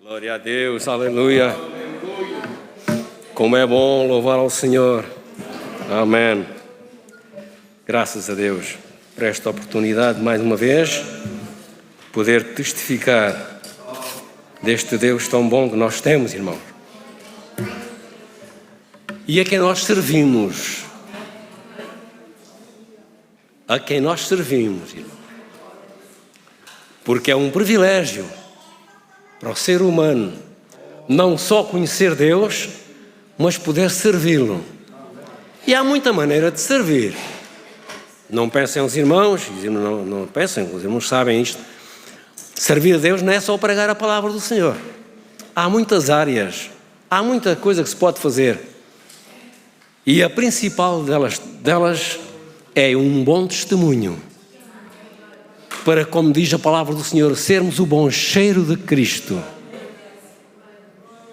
Glória a Deus, aleluia. Como é bom louvar ao Senhor. Amém. Graças a Deus por esta oportunidade, mais uma vez, poder testificar deste Deus tão bom que nós temos, irmãos. E a quem nós servimos. A quem nós servimos, irmãos. Porque é um privilégio para o ser humano não só conhecer Deus, mas poder servi-lo. E há muita maneira de servir. Não pensem os irmãos, não pensem, os irmãos sabem isto. Servir a Deus não é só pregar a palavra do Senhor. Há muitas áreas, há muita coisa que se pode fazer. E a principal delas é um bom testemunho. Para, como diz a palavra do Senhor, sermos o bom cheiro de Cristo.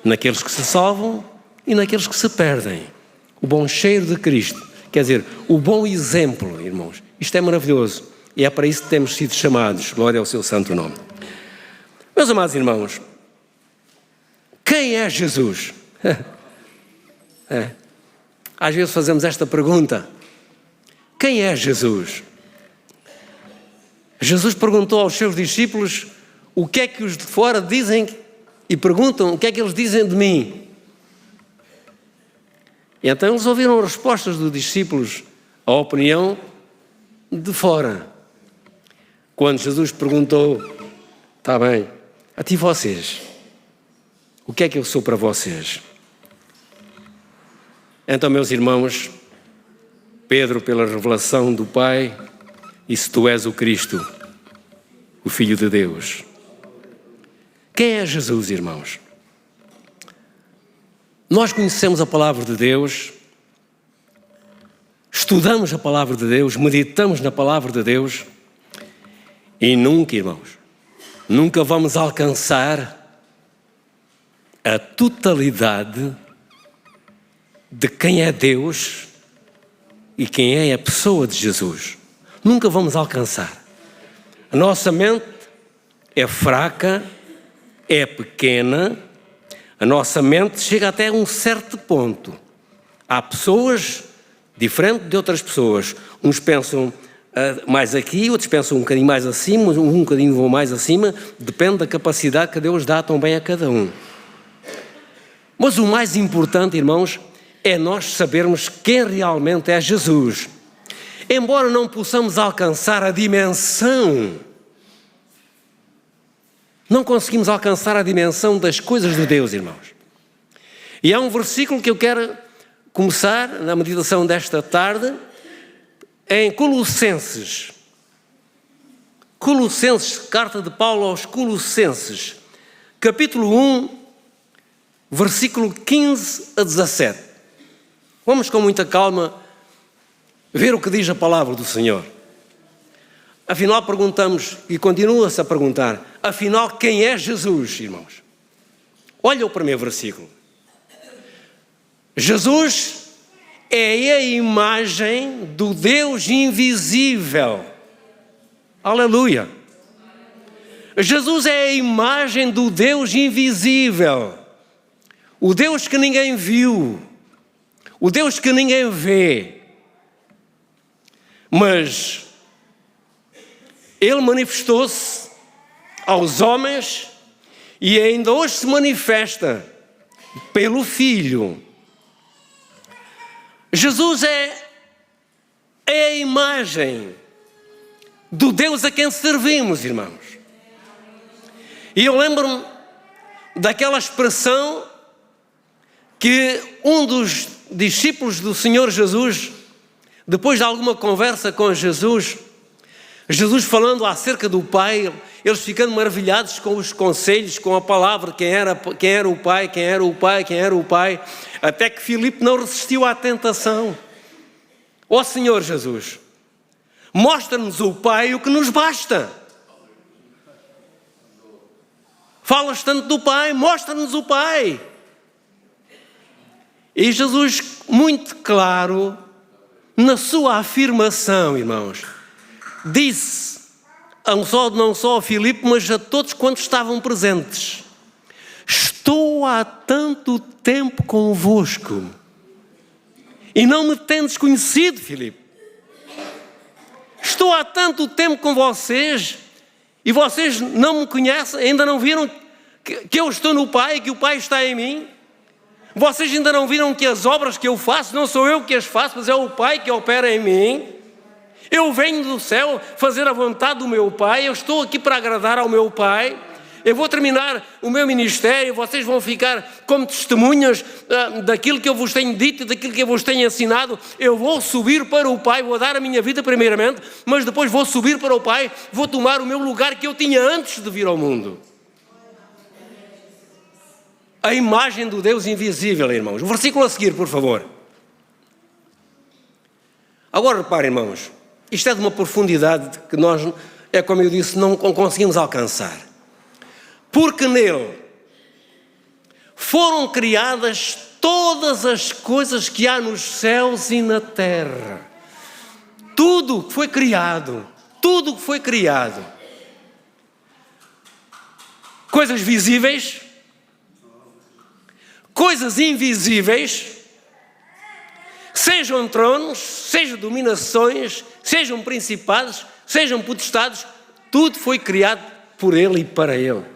Naqueles que se salvam e naqueles que se perdem. O bom cheiro de Cristo. Quer dizer, o bom exemplo, irmãos. Isto é maravilhoso. E é para isso que temos sido chamados. Glória ao seu santo nome. Meus amados irmãos, quem é Jesus? Às vezes fazemos esta pergunta. Quem é Jesus? Jesus perguntou aos seus discípulos o que é que os de fora dizem e perguntam o que é que eles dizem de mim. E então eles ouviram as respostas dos discípulos à opinião de fora. Quando Jesus perguntou, está bem, a ti vocês, o que é que eu sou para vocês? Então, meus irmãos, Pedro, pela revelação do Pai, disse: tu és o Cristo, o Filho de Deus. Quem é Jesus, irmãos? Nós conhecemos a palavra de Deus, estudamos a palavra de Deus, meditamos na palavra de Deus e nunca, irmãos, nunca vamos alcançar a totalidade de quem é Deus e quem é a pessoa de Jesus. Nunca vamos alcançar. A nossa mente é fraca, é pequena, a nossa mente chega até um certo ponto. Há pessoas diferentes de outras pessoas. Uns pensam mais aqui, outros pensam um bocadinho mais acima, um bocadinho mais acima, depende da capacidade que Deus dá também a cada um. Mas o mais importante, irmãos, é nós sabermos quem realmente é Jesus. Embora não possamos alcançar a dimensão, não conseguimos alcançar a dimensão das coisas de Deus, irmãos. E há um versículo que eu quero começar na meditação desta tarde, em Colossenses. Colossenses, carta de Paulo aos Colossenses, capítulo 1, versículo 15 a 17. Vamos com muita calma ver o que diz a palavra do Senhor. Afinal perguntamos, e continua-se a perguntar, afinal quem é Jesus, irmãos? Olha o primeiro versículo. Jesus é a imagem do Deus invisível. Aleluia. Jesus é a imagem do Deus invisível. O Deus que ninguém viu. O Deus que ninguém vê. Mas Ele manifestou-se aos homens e ainda hoje se manifesta pelo Filho. Jesus é a imagem do Deus a quem servimos, irmãos. E eu lembro-me daquela expressão que um dos discípulos do Senhor Jesus, depois de alguma conversa com Jesus falando acerca do Pai, eles ficando maravilhados com os conselhos, com a palavra, quem era o Pai, até que Filipe não resistiu à tentação. Ó Senhor Jesus, mostra-nos o Pai, o que nos basta. Falas tanto do Pai, mostra-nos o Pai. E Jesus, muito claro, na sua afirmação, irmãos, disse, não só a Filipe, mas a todos quantos estavam presentes: estou há tanto tempo convosco e não me tendes conhecido, Filipe. Estou há tanto tempo com vocês e vocês não me conhecem, ainda não viram que eu estou no Pai e que o Pai está em mim? Vocês ainda não viram que as obras que eu faço, não sou eu que as faço, mas é o Pai que opera em mim? Eu venho do céu fazer a vontade do meu Pai, eu estou aqui para agradar ao meu Pai. Eu vou terminar o meu ministério, vocês vão ficar como testemunhas daquilo que eu vos tenho dito, daquilo que eu vos tenho ensinado. Eu vou subir para o Pai, vou dar a minha vida primeiramente, mas depois vou subir para o Pai, vou tomar o meu lugar que eu tinha antes de vir ao mundo. A imagem do Deus invisível, irmãos. O versículo a seguir, por favor. Agora reparem, irmãos, isto é de uma profundidade que nós, é como eu disse, não conseguimos alcançar. Porque nele foram criadas todas as coisas que há nos céus e na terra. Tudo foi criado, tudo foi criado. Coisas visíveis, coisas invisíveis, sejam tronos, sejam dominações, sejam principados, sejam potestades, tudo foi criado por Ele e para Ele.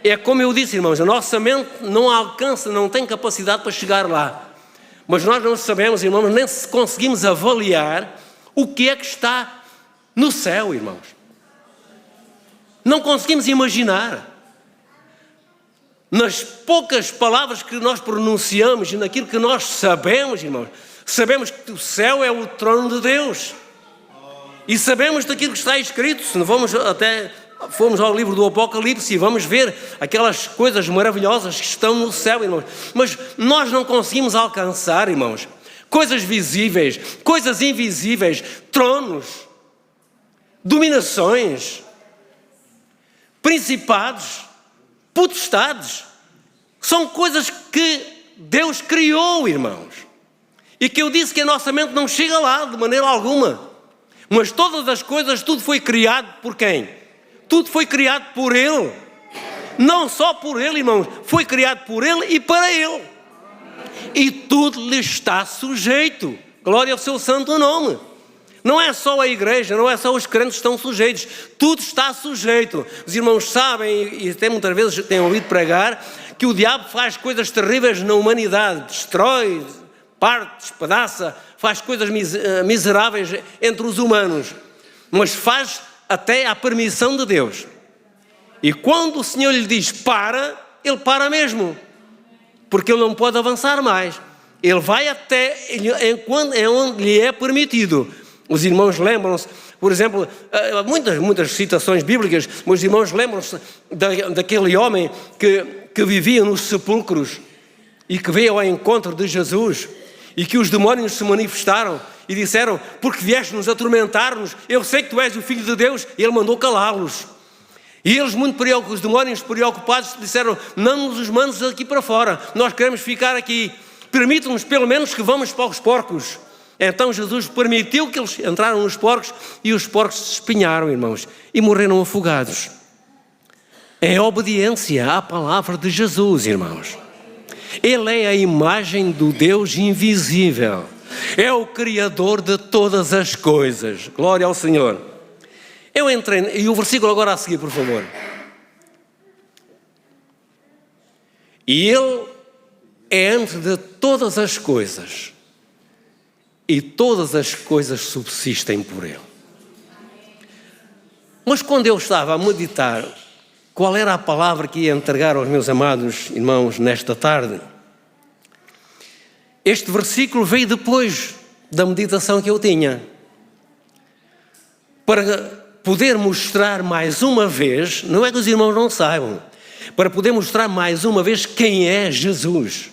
É como eu disse, irmãos, a nossa mente não alcança, não tem capacidade para chegar lá. Mas nós não sabemos, irmãos, nem se conseguimos avaliar o que é que está no céu, irmãos. Não conseguimos imaginar. Nas poucas palavras que nós pronunciamos e naquilo que nós sabemos, irmãos, sabemos que o céu é o trono de Deus. E sabemos daquilo que está escrito. Se não fomos ao livro do Apocalipse e vamos ver aquelas coisas maravilhosas que estão no céu, irmãos. Mas nós não conseguimos alcançar, irmãos, coisas visíveis, coisas invisíveis, tronos, dominações, principados, potestades. São coisas que Deus criou, irmãos. E que eu disse que a nossa mente não chega lá de maneira alguma. Mas todas as coisas, tudo foi criado por quem? Tudo foi criado por Ele. Não só por Ele, irmãos, foi criado por Ele e para Ele. E tudo lhe está sujeito. Glória ao seu santo nome. Não é só a igreja, não é só os crentes que estão sujeitos. Tudo está sujeito. Os irmãos sabem, e até muitas vezes têm ouvido pregar, que o diabo faz coisas terríveis na humanidade. Destrói, parte, despedaça, faz coisas miseráveis entre os humanos. Mas faz até à permissão de Deus. E quando o Senhor lhe diz para, ele para mesmo. Porque ele não pode avançar mais. Ele vai até onde lhe é permitido. Os irmãos lembram-se, por exemplo, muitas citações bíblicas, mas os irmãos lembram-se daquele homem que vivia nos sepulcros e que veio ao encontro de Jesus e que os demónios se manifestaram e disseram: porque vieste-nos atormentar-nos, eu sei que tu és o Filho de Deus. E ele mandou calá-los. E eles, muito preocupados, os demónios preocupados, disseram: não nos mandes aqui para fora, nós queremos ficar aqui, permite-nos pelo menos que vamos para os porcos. Então Jesus permitiu que eles entraram nos porcos e os porcos se espinharam, irmãos, e morreram afogados. É obediência à palavra de Jesus, irmãos. Ele é a imagem do Deus invisível. É o Criador de todas as coisas. Glória ao Senhor. Eu entrei, e o versículo agora a seguir, por favor. E Ele é antes de todas as coisas. E todas as coisas subsistem por Ele. Mas quando eu estava a meditar qual era a palavra que ia entregar aos meus amados irmãos nesta tarde, este versículo veio depois da meditação que eu tinha, para poder mostrar mais uma vez, não é que os irmãos não saibam, para poder mostrar mais uma vez quem é Jesus.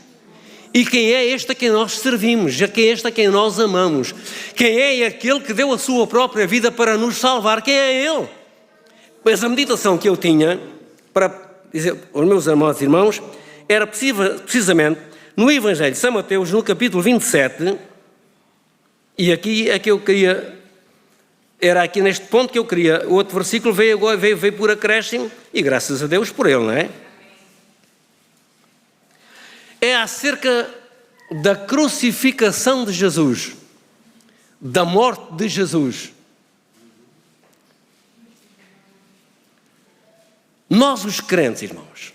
E quem é este a quem nós servimos, quem é este a quem nós amamos, quem é aquele que deu a sua própria vida para nos salvar, quem é Ele? Pois a meditação que eu tinha, para dizer aos meus amados irmãos, era precisamente no Evangelho de São Mateus, no capítulo 27, e aqui é que eu queria, era aqui neste ponto que eu queria, o outro versículo veio por acréscimo, e graças a Deus por ele, não é? é acerca da crucificação de Jesus, da morte de Jesus. Nós, os crentes, irmãos,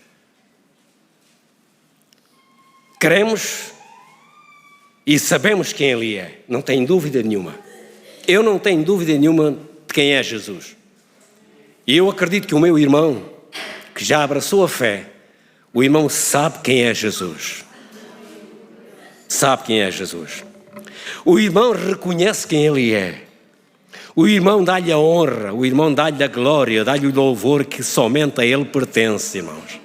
cremos e sabemos quem Ele é, não tem dúvida nenhuma. Eu não tenho dúvida nenhuma de quem é Jesus. E eu acredito que o meu irmão, que já abraçou a fé, o irmão sabe quem é Jesus. Sabe quem é Jesus. O irmão reconhece quem Ele é. O irmão dá-lhe a honra, o irmão dá-lhe a glória, dá-lhe o louvor que somente a Ele pertence, irmãos.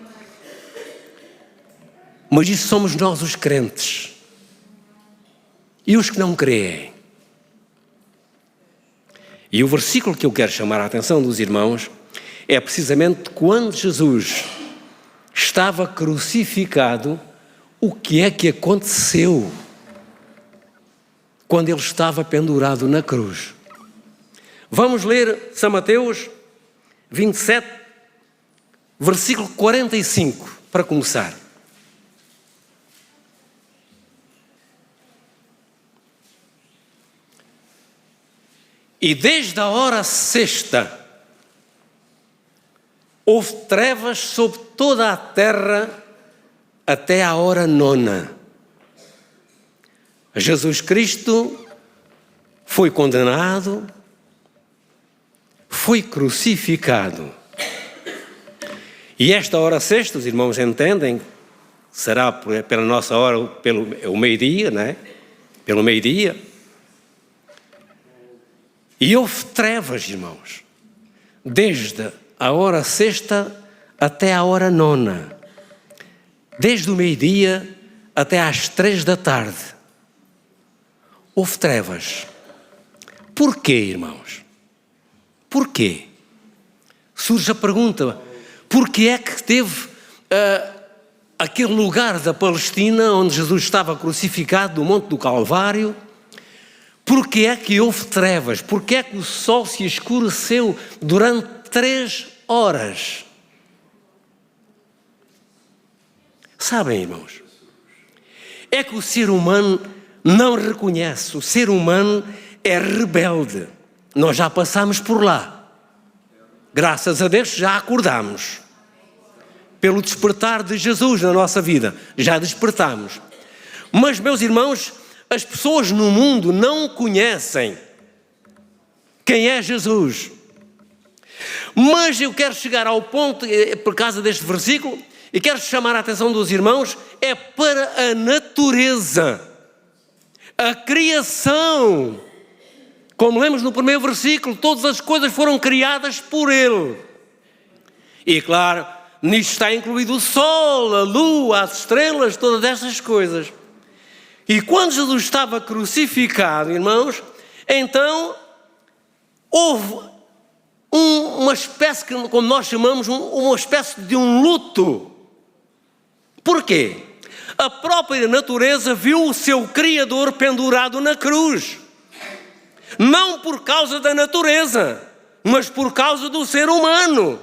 Mas isso somos nós, os crentes. E os que não creem. E o versículo que eu quero chamar a atenção dos irmãos é precisamente quando Jesus estava crucificado, o que é que aconteceu quando Ele estava pendurado na cruz. Vamos ler São Mateus 27, versículo 45, para começar. E desde a hora sexta, houve trevas sobre toda a terra até à hora nona. Jesus Cristo foi condenado, foi crucificado. E esta hora sexta, os irmãos entendem, será pela nossa hora, pelo meio-dia, não é? Pelo meio-dia. E houve trevas, irmãos, desde a hora sexta até a hora nona. Desde o meio-dia até às 3 da tarde. Houve trevas. Porquê, irmãos? Porquê? Surge a pergunta, porquê é que teve aquele lugar da Palestina onde Jesus estava crucificado, no Monte do Calvário, porquê é que houve trevas? Porquê é que o sol se escureceu durante 3 horas? Sabem, irmãos, é que o ser humano não reconhece, o ser humano é rebelde. Nós já passamos por lá. Graças a Deus já acordamos. Pelo despertar de Jesus na nossa vida, já despertamos. Mas, meus irmãos, as pessoas no mundo não conhecem quem é Jesus. Mas eu quero chegar ao ponto, por causa deste versículo, e quero chamar a atenção dos irmãos, é para a natureza, a criação. Como lemos no primeiro versículo, todas as coisas foram criadas por Ele. E claro, nisto está incluído o sol, a lua, as estrelas, todas essas coisas. E quando Jesus estava crucificado, irmãos, então houve uma espécie, como nós chamamos, uma espécie de um luto. Porquê? A própria natureza viu o seu Criador pendurado na cruz. Não por causa da natureza, mas por causa do ser humano.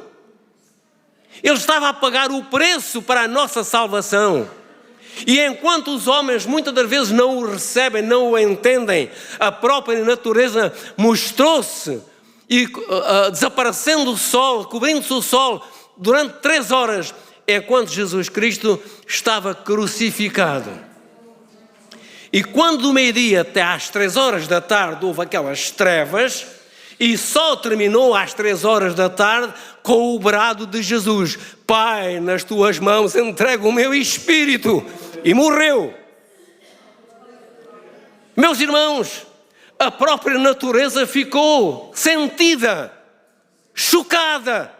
Ele estava a pagar o preço para a nossa salvação. E enquanto os homens muitas das vezes não o recebem, não o entendem, a própria natureza mostrou-se e desaparecendo o sol, cobrindo-se o sol durante 3 horas, enquanto Jesus Cristo estava crucificado. E quando do meio-dia até às 3 horas da tarde houve aquelas trevas, e só terminou às 3 horas da tarde com o brado de Jesus: Pai, nas tuas mãos entrego o meu espírito. E morreu. Meus irmãos, a própria natureza ficou sentida, chocada.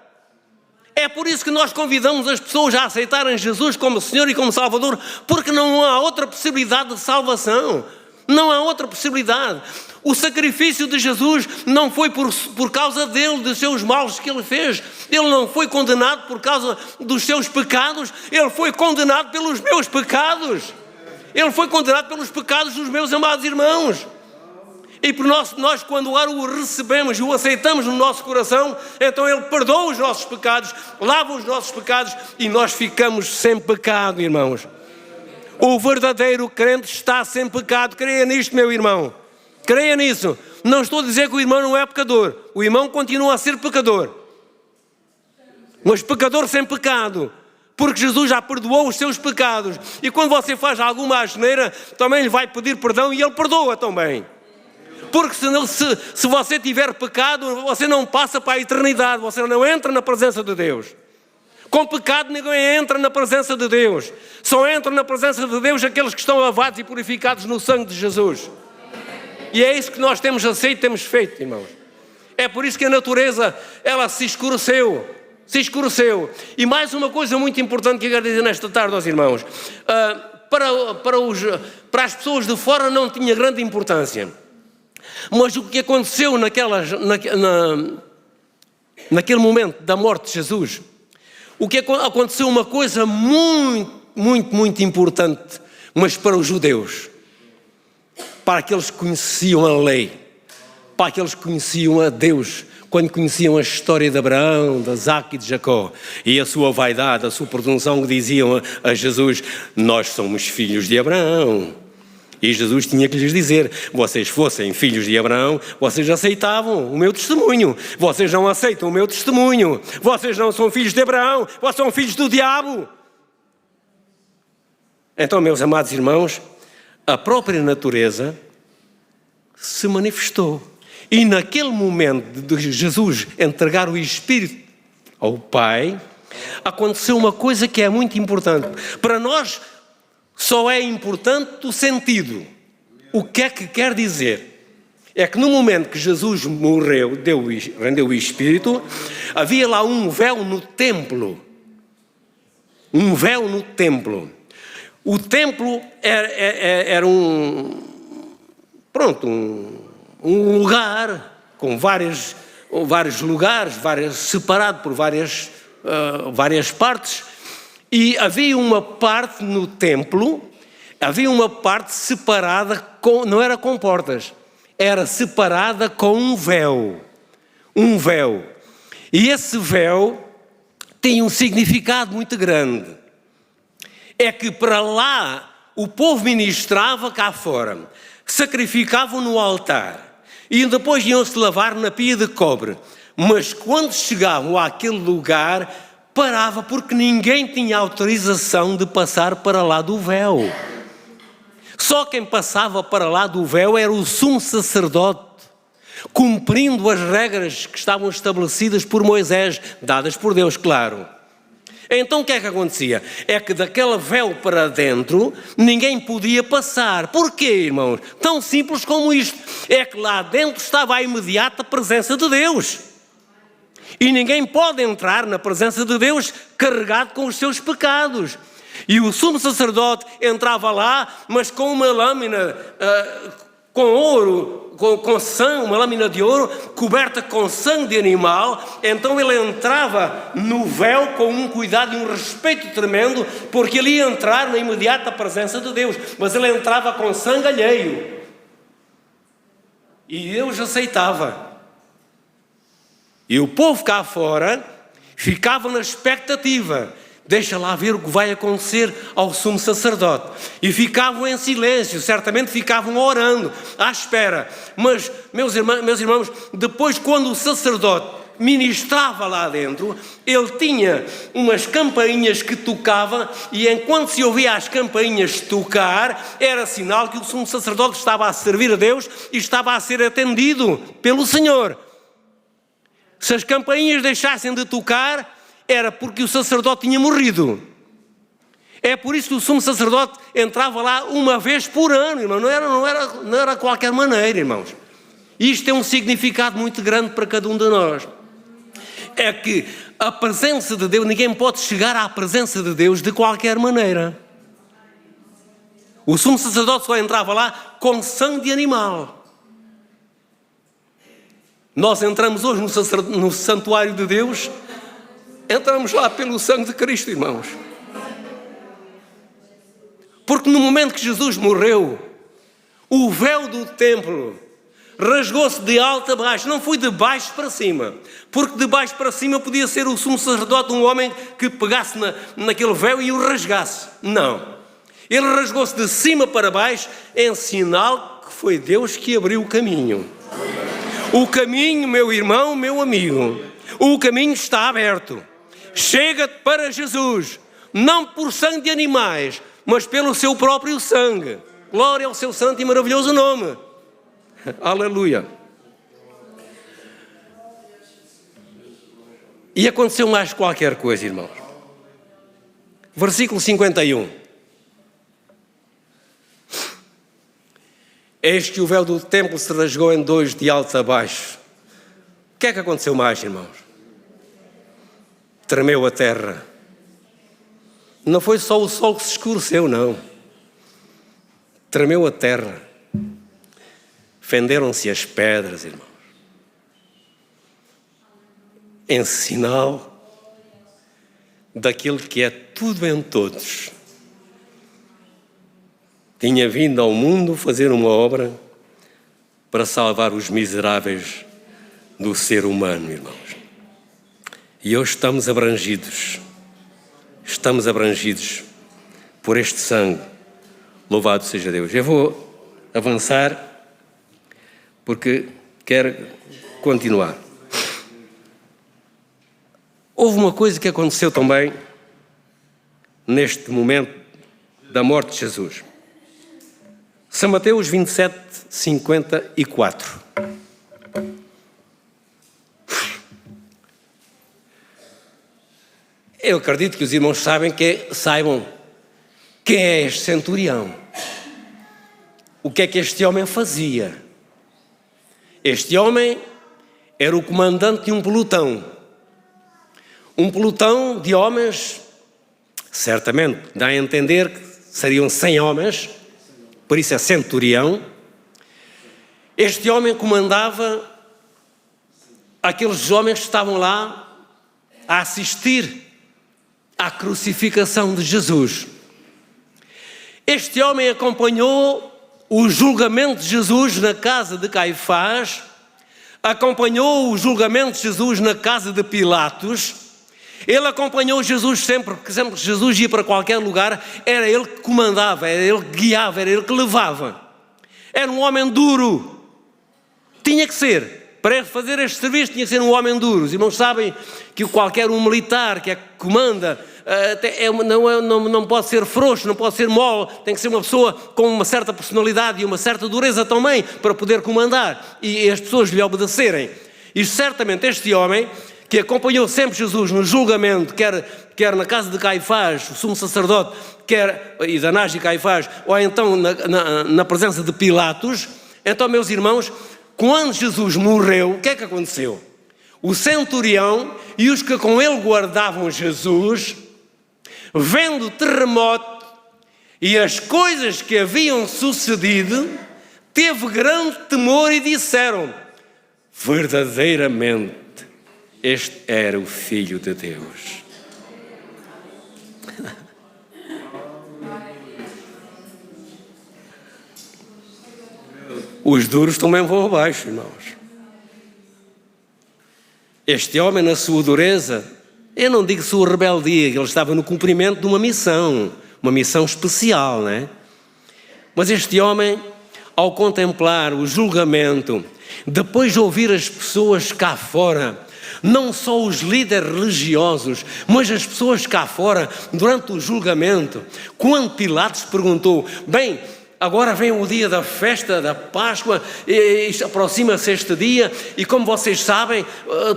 É por isso que nós convidamos as pessoas a aceitarem Jesus como Senhor e como Salvador, porque não há outra possibilidade de salvação. Não há outra possibilidade. O sacrifício de Jesus não foi por causa dele, dos seus males que ele fez. Ele não foi condenado por causa dos seus pecados. Ele foi condenado pelos meus pecados. Ele foi condenado pelos pecados dos meus amados irmãos. E por nós quando o recebemos e o aceitamos no nosso coração, então Ele perdoa os nossos pecados, lava os nossos pecados e nós ficamos sem pecado, irmãos. O verdadeiro crente está sem pecado. Creia nisto, meu irmão. Creia nisso. Não estou a dizer que o irmão não é pecador. O irmão continua a ser pecador. Mas pecador sem pecado. Porque Jesus já perdoou os seus pecados. E quando você faz alguma asneira, também lhe vai pedir perdão e ele perdoa também. Porque se você tiver pecado, você não passa para a eternidade. Você não entra na presença de Deus. Com pecado ninguém entra na presença de Deus. Só entram na presença de Deus aqueles que estão lavados e purificados no sangue de Jesus. E é isso que nós temos aceito e temos feito, irmãos. É por isso que a natureza, ela se escureceu. Se escureceu. E mais uma coisa muito importante que eu quero dizer nesta tarde aos irmãos. Para as pessoas de fora não tinha grande importância. Mas o que aconteceu naquele momento da morte de Jesus, aconteceu uma coisa muito importante, mas para os judeus, para aqueles que conheciam a lei, para aqueles que conheciam a Deus, quando conheciam a história de Abraão, de Isaac e de Jacó, e a sua vaidade, a sua presunção, que diziam a Jesus: nós somos filhos de Abraão. E Jesus tinha que lhes dizer: vocês fossem filhos de Abraão, vocês aceitavam o meu testemunho. Vocês não aceitam o meu testemunho. Vocês não são filhos de Abraão, vocês são filhos do diabo. Então, meus amados irmãos, a própria natureza se manifestou. E naquele momento de Jesus entregar o Espírito ao Pai, aconteceu uma coisa que é muito importante. Para nós, só é importante o sentido. O que é que quer dizer? É que no momento que Jesus morreu, rendeu o Espírito, havia lá um véu no templo. Um véu no templo. O templo era um lugar com vários lugares, separado por várias partes. E havia uma parte no templo, havia uma parte separada, não era com portas, era separada com um véu. Um véu. E esse véu tinha um significado muito grande. É que para lá o povo ministrava cá fora, sacrificavam no altar e depois iam-se lavar na pia de cobre. Mas quando chegavam àquele lugar, parava, porque ninguém tinha autorização de passar para lá do véu. Só quem passava para lá do véu era o sumo sacerdote, cumprindo as regras que estavam estabelecidas por Moisés, dadas por Deus, claro. Então o que é que acontecia? É que daquele véu para dentro ninguém podia passar. Porquê, irmãos? Tão simples como isto. É que lá dentro estava a imediata presença de Deus. E ninguém pode entrar na presença de Deus carregado com os seus pecados. E o sumo sacerdote entrava lá, mas com uma lâmina com ouro, com sangue, uma lâmina de ouro coberta com sangue de animal. Então ele entrava no véu com um cuidado e um respeito tremendo, porque ele ia entrar na imediata presença de Deus, mas ele entrava com sangue alheio. E Deus aceitava. E o povo cá fora ficava na expectativa. Deixa lá ver o que vai acontecer ao sumo sacerdote. E ficavam em silêncio, certamente ficavam orando, à espera. Mas, meus irmãos, depois quando o sacerdote ministrava lá dentro, ele tinha umas campainhas que tocava, e enquanto se ouvia as campainhas tocar, era sinal que o sumo sacerdote estava a servir a Deus e estava a ser atendido pelo Senhor. Se as campainhas deixassem de tocar, era porque o sacerdote tinha morrido. É por isso que o sumo sacerdote entrava lá uma vez por ano, irmão. Não era de qualquer maneira, irmãos. Isto tem um significado muito grande para cada um de nós. É que a presença de Deus, ninguém pode chegar à presença de Deus de qualquer maneira. O sumo sacerdote só entrava lá com sangue de animal. Nós entramos hoje no santuário de Deus, entramos lá pelo sangue de Cristo, irmãos. Porque no momento que Jesus morreu, o véu do templo rasgou-se de alto a baixo. Não foi de baixo para cima, porque de baixo para cima podia ser o sumo sacerdote, um homem que pegasse naquele véu e o rasgasse. Não. Ele rasgou-se de cima para baixo em sinal que foi Deus que abriu o caminho. O caminho, meu irmão, meu amigo, o caminho está aberto. Chega-te para Jesus, não por sangue de animais, mas pelo seu próprio sangue. Glória ao seu santo e maravilhoso nome. Aleluia. E aconteceu mais qualquer coisa, irmãos. Versículo 51. Eis que o véu do templo se rasgou em dois de alto a baixo. O que é que aconteceu mais, irmãos? Tremeu a terra. Não foi só o sol que se escureceu, não. Tremeu a terra. Fenderam-se as pedras, irmãos. Em sinal daquilo que é tudo em todos. Tinha vindo ao mundo fazer uma obra para salvar os miseráveis do ser humano, irmãos. E hoje estamos abrangidos por este sangue. Louvado seja Deus. Eu vou avançar porque quero continuar. Houve uma coisa que aconteceu também neste momento da morte de Jesus. São Mateus 27, 54. Eu acredito que os irmãos saibam quem é este centurião. O que é que este homem fazia? Este homem era o comandante de um pelotão. Um pelotão de homens, certamente dá a entender que seriam 100 homens, por isso é centurião. Este homem comandava aqueles homens que estavam lá a assistir à crucificação de Jesus. Este homem acompanhou o julgamento de Jesus na casa de Caifás, acompanhou o julgamento de Jesus na casa de Pilatos. Ele acompanhou Jesus sempre que Jesus ia para qualquer lugar, era ele que comandava, era ele que guiava, era ele que levava. Era um homem duro. Tinha que ser. Para fazer este serviço tinha que ser um homem duro. Os irmãos sabem que qualquer um militar que comanda não pode ser frouxo, não pode ser mole, tem que ser uma pessoa com uma certa personalidade e uma certa dureza também para poder comandar e as pessoas lhe obedecerem. E certamente este homem, que acompanhou sempre Jesus no julgamento, quer na casa de Caifás, o sumo sacerdote, e de Anás e Caifás, ou então na presença de Pilatos. Então, meus irmãos, quando Jesus morreu, o que é que aconteceu? O centurião e os que com ele guardavam Jesus, vendo o terremoto e as coisas que haviam sucedido, teve grande temor e disseram: verdadeiramente, este era o Filho de Deus. Os duros também vão abaixo, irmãos. Este homem, na sua dureza, eu não digo sua rebeldia, ele estava no cumprimento de uma missão especial, não é? Mas este homem, ao contemplar o julgamento, depois de ouvir as pessoas cá fora, não só os líderes religiosos, mas as pessoas cá fora, durante o julgamento, quando Pilatos perguntou: bem, agora vem o dia da festa da Páscoa, e aproxima-se este dia, e como vocês sabem,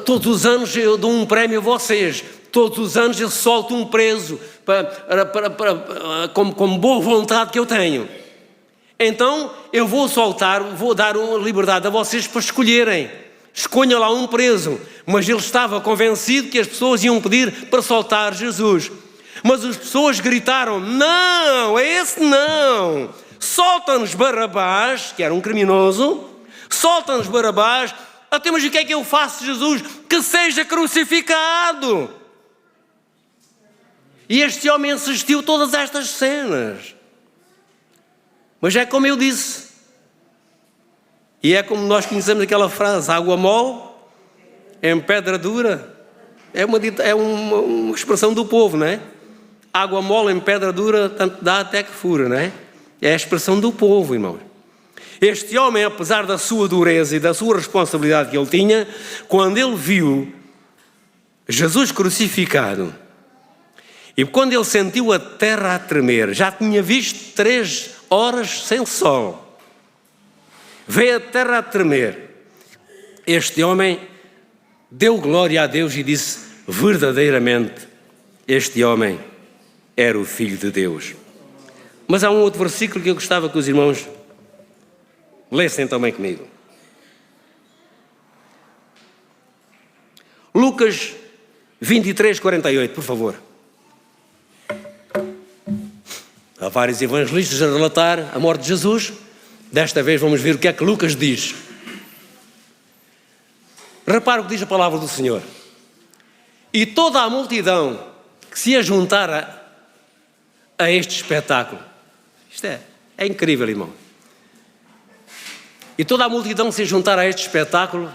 todos os anos eu dou um prémio a vocês, todos os anos eu solto um preso, com boa vontade que eu tenho. Então eu vou dar liberdade a vocês para escolherem. Escolham lá um preso. Mas ele estava convencido que as pessoas iam pedir para soltar Jesus. Mas as pessoas gritaram: não, é esse não. Solta-nos Barrabás, que era um criminoso. Solta-nos Barrabás. Até mas o que é que eu faço, Jesus? Que seja crucificado. E este homem assistiu todas estas cenas. Mas é como eu disse. E é como nós conhecemos aquela frase: água mole em pedra dura. É uma expressão do povo, não é? água mole em pedra dura, tanto dá até que fura, não é? É a expressão do povo, irmãos. Este homem, apesar da sua dureza e da sua responsabilidade que ele tinha, quando ele viu Jesus crucificado, e quando ele sentiu a terra a tremer, já tinha visto 3 horas sem sol, veio a terra a tremer, este homem deu glória a Deus e disse: verdadeiramente, este homem era o Filho de Deus. Mas há um outro versículo que eu gostava que os irmãos lessem também comigo. Lucas 23, 48, por favor. Há vários evangelistas a relatar a morte de Jesus. Desta vez vamos ver o que é que Lucas diz. Repara o que diz a palavra do Senhor. E toda a multidão que se ia juntar a este espetáculo. Isto é incrível, irmão. E toda a multidão se ia juntar a este espetáculo,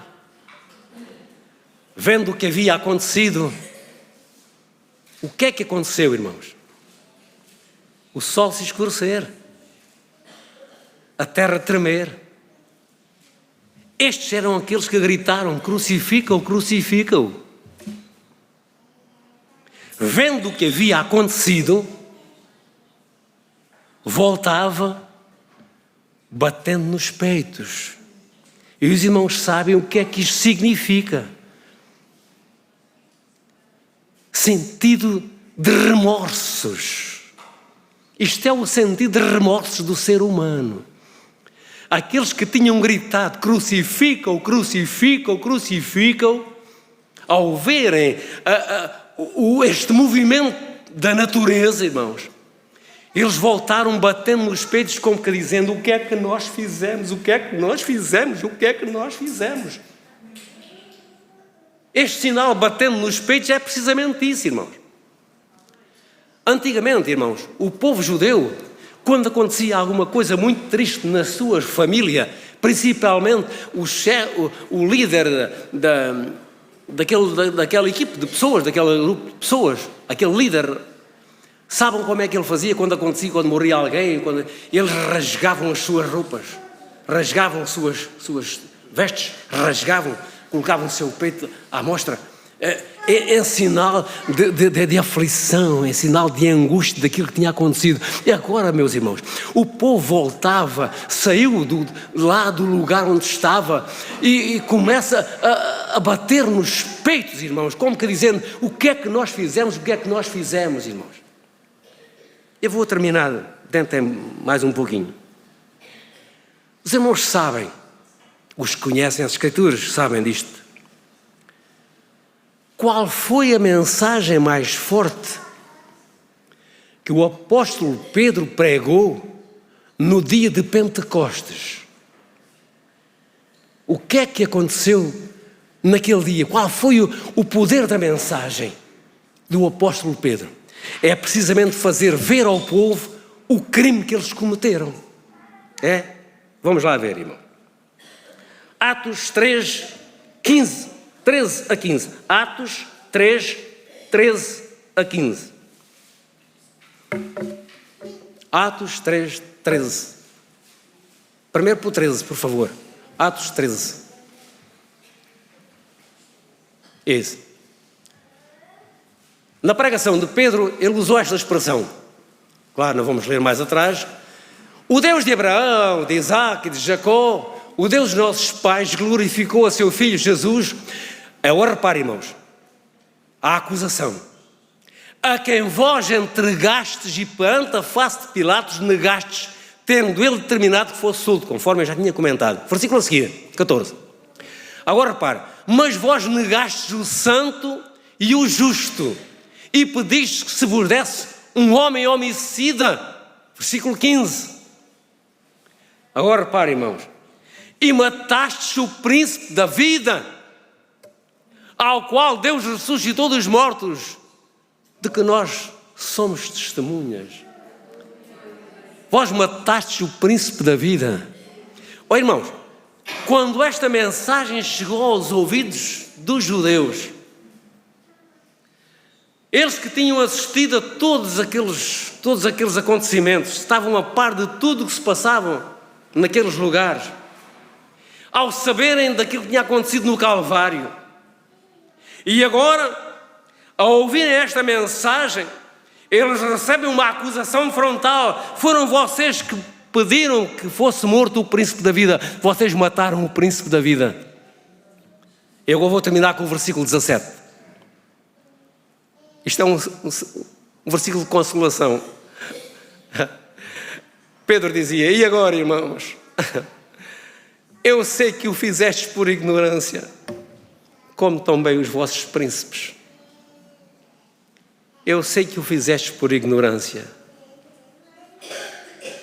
vendo o que havia acontecido. O que é que aconteceu, irmãos? O sol se escurecer, a terra tremer. Estes eram aqueles que gritaram: crucifica-o, crucifica-o. Vendo o que havia acontecido, voltava batendo nos peitos. E os irmãos sabem o que é que isto significa. Sentido de remorsos. Isto é o sentido de remorsos do ser humano. Aqueles que tinham gritado: crucifica-o, crucifica-o, crucifica-o, ao verem este movimento da natureza, irmãos, eles voltaram batendo nos peitos como que dizendo: o que é que nós fizemos, o que é que nós fizemos, o que é que nós fizemos. Este sinal batendo nos peitos é precisamente isso, irmãos. Antigamente, irmãos, o povo judeu, quando acontecia alguma coisa muito triste na sua família, principalmente o líder daquela equipe de pessoas, daquele grupo de pessoas, aquele líder, sabem como é que ele fazia quando acontecia, quando morria alguém? Eles rasgavam as suas roupas, rasgavam suas vestes, rasgavam, colocavam o seu peito à mostra. É sinal de aflição, é sinal de angústia daquilo que tinha acontecido. E agora, meus irmãos, o povo voltava, saiu lá do lugar onde estava e começa a bater nos peitos, irmãos, como que dizendo: o que é que nós fizemos, o que é que nós fizemos, irmãos. Eu vou terminar, tentem mais um pouquinho. Os irmãos sabem, os que conhecem as Escrituras sabem disto. Qual foi a mensagem mais forte que o apóstolo Pedro pregou no dia de Pentecostes? O que é que aconteceu naquele dia? Qual foi o poder da mensagem do apóstolo Pedro? É precisamente fazer ver ao povo o crime que eles cometeram. Vamos lá ver, irmão. Atos 3, 15. 13 a 15. Atos 3, 13 a 15. Atos 3, 13. Primeiro por 13, por favor. Atos 13. Esse. Na pregação de Pedro, ele usou esta expressão. Claro, não vamos ler mais atrás. O Deus de Abraão, de Isaac e de Jacó, o Deus dos nossos pais, glorificou a seu Filho Jesus. Agora repare, irmãos, a acusação: a quem vós entregastes e perante a face de Pilatos negastes, tendo ele determinado que fosse solto, conforme eu já tinha comentado. Versículo a seguir, 14. Agora repare: mas vós negastes o santo e o justo, e pedistes que se vos desse um homem homicida. Versículo 15. Agora repare, irmãos: e matastes o príncipe da vida, ao qual Deus ressuscitou dos mortos, de que nós somos testemunhas. Vós matastes o príncipe da vida. Ó irmãos, quando esta mensagem chegou aos ouvidos dos judeus, Eles que tinham assistido a todos aqueles acontecimentos, estavam a par de tudo o que se passava naqueles lugares. Ao saberem daquilo que tinha acontecido no Calvário. E agora, ao ouvirem esta mensagem, eles recebem uma acusação frontal. Foram vocês que pediram que fosse morto o príncipe da vida. Vocês mataram o príncipe da vida. Eu agora vou terminar com o versículo 17. Isto é um versículo de consolação. Pedro dizia: e agora, irmãos? Eu sei que o fizestes por ignorância, como também os vossos príncipes. Eu sei que o fizestes por ignorância.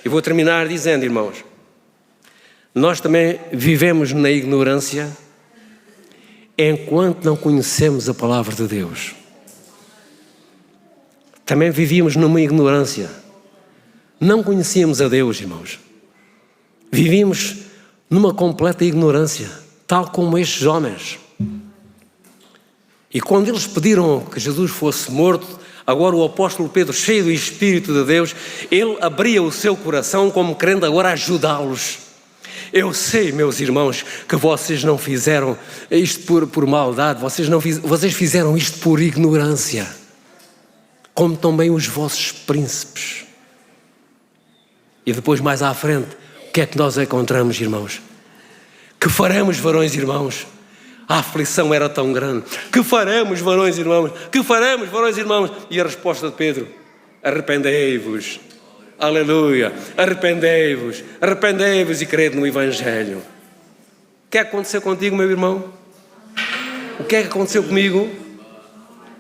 E vou terminar dizendo, irmãos, nós também vivemos na ignorância enquanto não conhecemos a palavra de Deus. Também vivíamos numa ignorância. Não conhecíamos a Deus, irmãos. Vivíamos numa completa ignorância, tal como estes homens. E quando eles pediram que Jesus fosse morto, agora o apóstolo Pedro, cheio do Espírito de Deus, ele abria o seu coração como querendo agora ajudá-los. Eu sei, meus irmãos, que vocês não fizeram isto por maldade, vocês fizeram isto por ignorância, como também os vossos príncipes. E depois, mais à frente, o que é que nós encontramos, irmãos? Que faremos, varões e irmãos? A aflição era tão grande. Que faremos, varões e irmãos? Que faremos, varões e irmãos? E a resposta de Pedro: arrependei-vos. Aleluia. Arrependei-vos. Arrependei-vos e crede no Evangelho. O que é que aconteceu contigo, meu irmão? O que é que aconteceu comigo?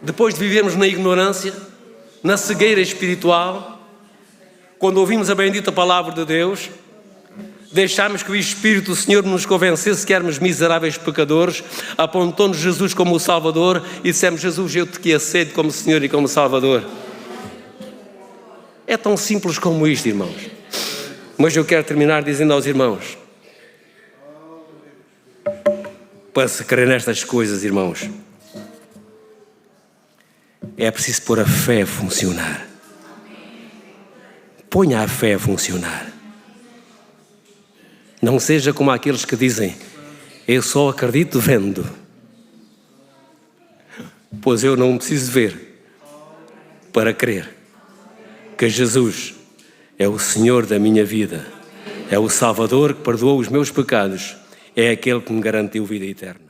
Depois de vivermos na ignorância, na cegueira espiritual, quando ouvimos a bendita palavra de Deus, deixámos que o Espírito do Senhor nos convencesse que éramos miseráveis pecadores, apontou-nos Jesus como o Salvador e dissemos: Jesus, eu te aceito como Senhor e como Salvador. É tão simples como isto, irmãos. Mas eu quero terminar dizendo aos irmãos, para se crer nestas coisas, irmãos, é preciso pôr a fé a funcionar. Ponha a fé a funcionar. Não seja como aqueles que dizem: eu só acredito vendo. Pois eu não preciso ver para crer que Jesus é o Senhor da minha vida, é o Salvador que perdoou os meus pecados, é aquele que me garantiu vida eterna.